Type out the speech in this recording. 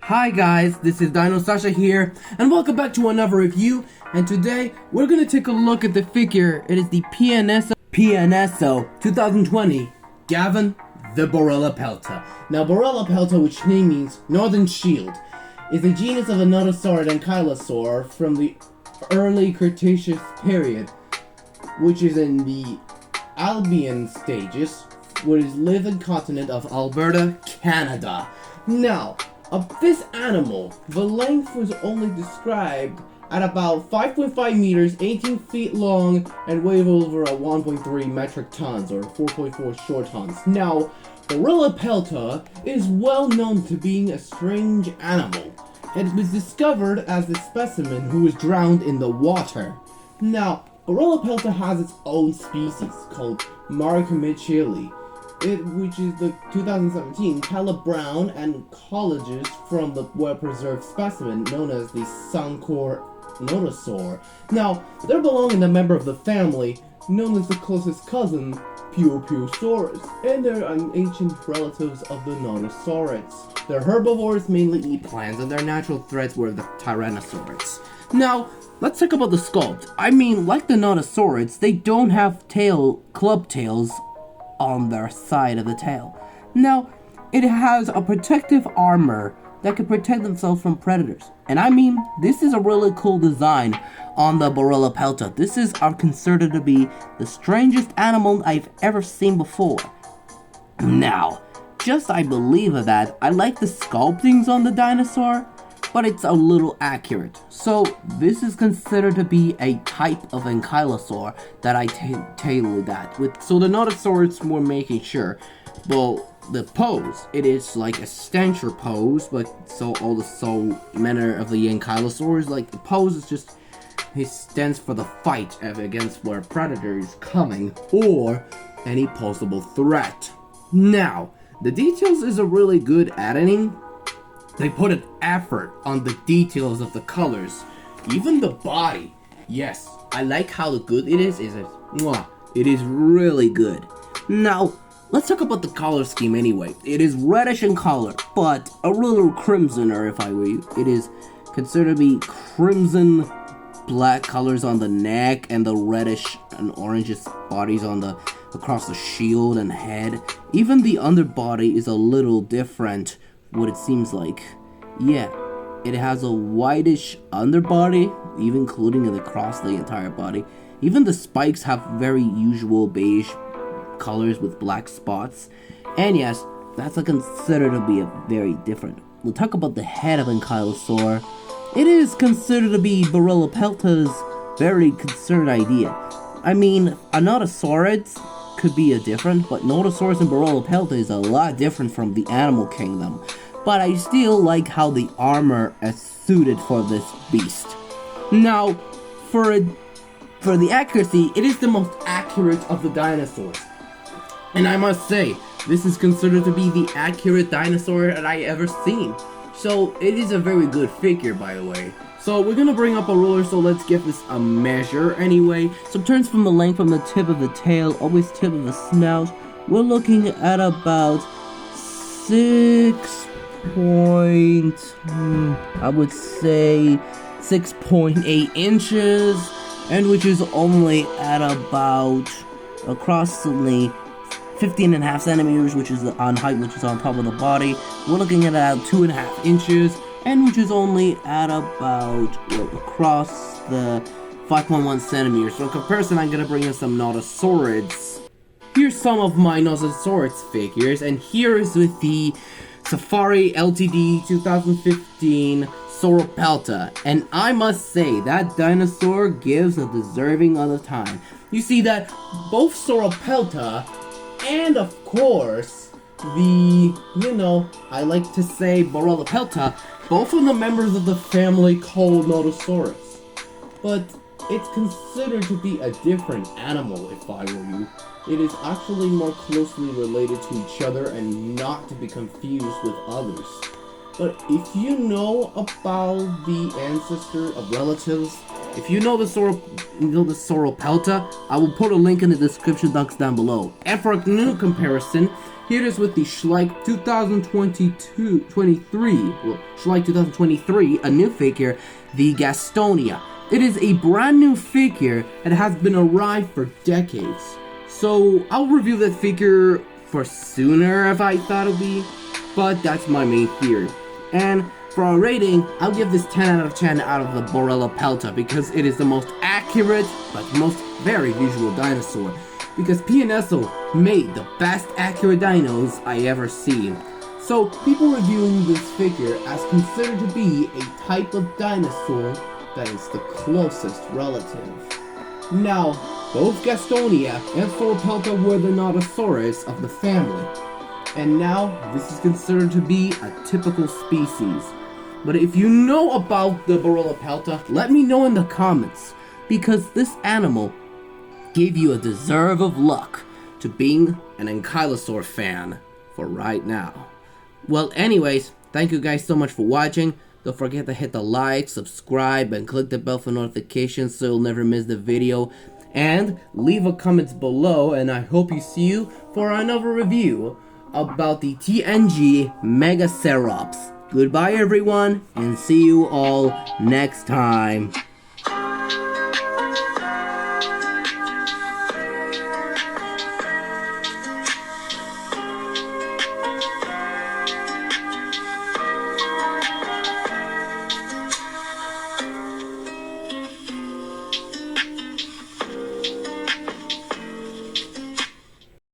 Hi guys, this is DinoSasha here, and welcome back to another review. And today we're gonna take a look at the figure. It is the PNSO 2020 Gavin the Borealopelta. Now, Borealopelta, which name means Northern Shield, is a genus of a notosaurid ankylosaur from the early Cretaceous period, which is in the Albian stages, which live in the continent of Alberta, Canada. Now, of this animal, the length was only described at about 5.5 meters, 18 feet long, and weighed over 1.3 metric tons, or 4.4 short tons. Now, Borealopelta is well known to being a strange animal. It was discovered as a specimen who was drowned in the water. Now, Borealopelta has its own species called Maricamichili, which is the 2017 Caleb Brown and colleges from the well-preserved specimen known as the Sancor notosaur. Now, they belong in a member of the family known as the closest cousin, Puopuosaurus, and they're ancient relatives of the notosaurids. They're herbivores, mainly eat plants, and their natural threats were the tyrannosaurids. Now, let's talk about the sculpt. I mean, like the notosaurids, they don't have club tails on their side of the tail. Now, it has a protective armor that can protect themselves from predators. And I mean, this is a really cool design on the Borealopelta. This is considered to be the strangest animal I've ever seen before. Now, I believe that I like the sculptings on the dinosaur, but it's a little accurate. So this is considered to be a type of ankylosaur that I tailored that with. So the notosaurs were making sure, well, the pose, it is like a stencher pose, but so manner of the ankylosaurs, like the pose is just, it stands for the fight against where a predator is coming or any possible threat. Now, the details is a really good editing. They put an effort on the details of the colors, even the body. Yes, I like how good it is. It is really good. Now, let's talk about the color scheme anyway. It is reddish in color, but a little crimsoner if I were you. It is considered to be crimson black colors on the neck and the reddish and orangish bodies on across the shield and head. Even the underbody is a little different, what it seems like. Yeah, it has a whitish underbody, even including it across the entire body. Even the spikes have very usual beige colors with black spots. And yes, that's considered to be a very different. We'll talk about the head of ankylosaur. It is considered to be Borealopelta's very considered idea. I mean, a notosaurids could be a different, but Notosaurus and Borealopelta is a lot different from the animal kingdom. But I still like how the armor is suited for this beast. Now, for the accuracy, it is the most accurate of the dinosaurs. And I must say, this is considered to be the accurate dinosaur that I ever seen. So, it is a very good figure, by the way. So, we're gonna bring up a ruler, so let's give this a measure anyway. So, it turns from the length from the tip of the tail, always tip of the snout. We're looking at about 6.8 inches, and which is only at about approximately 15.5 centimeters, which is on height, which is on top of the body. We're looking at about 2.5 inches, and which is only at about across the 5.1 centimeters. So in comparison, I'm gonna bring in some notosaurids. Here's some of my notosaurids figures, and here is with the Safari Ltd 2015 Sauropelta, and I must say that dinosaur gives a deserving of the time. You see that both Sauropelta and of course I like to say Borealopelta, both of the members of the family called Notosaurus, but it's considered to be a different animal if I were you. It is actually more closely related to each other and not to be confused with others. But if you know about the ancestor of relatives, if you know the Sauropelta, I will put a link in the description box down below. And for a new comparison, Here it is with the Schleich 2023, well, Schleich 2023, a new figure, the Gastonia. It is a brand new figure that has been arrived for decades. So I'll review that figure for sooner if I thought it'd be, but that's my main theory. And for our rating, I'll give this 10 out of 10 out of the Borealopelta because it is the most accurate but most very visual dinosaur. Because PNSO made the best accurate dinos I ever seen. So people reviewing this figure as considered to be a type of dinosaur that is the closest relative. Now, both Gastonia and Sauropelta were the Nodosaurus of the family. And now, this is considered to be a typical species. But if you know about the Borealopelta, let me know in the comments, because this animal gave you a deserve of luck to being an Ankylosaur fan for right now. Well, anyways, thank you guys so much for watching. Don't forget to hit the like, subscribe, and click the bell for notifications so you'll never miss the video. And leave a comments below, and I hope you see you for another review about the TNG Megacerops. Goodbye everyone, and see you all next time.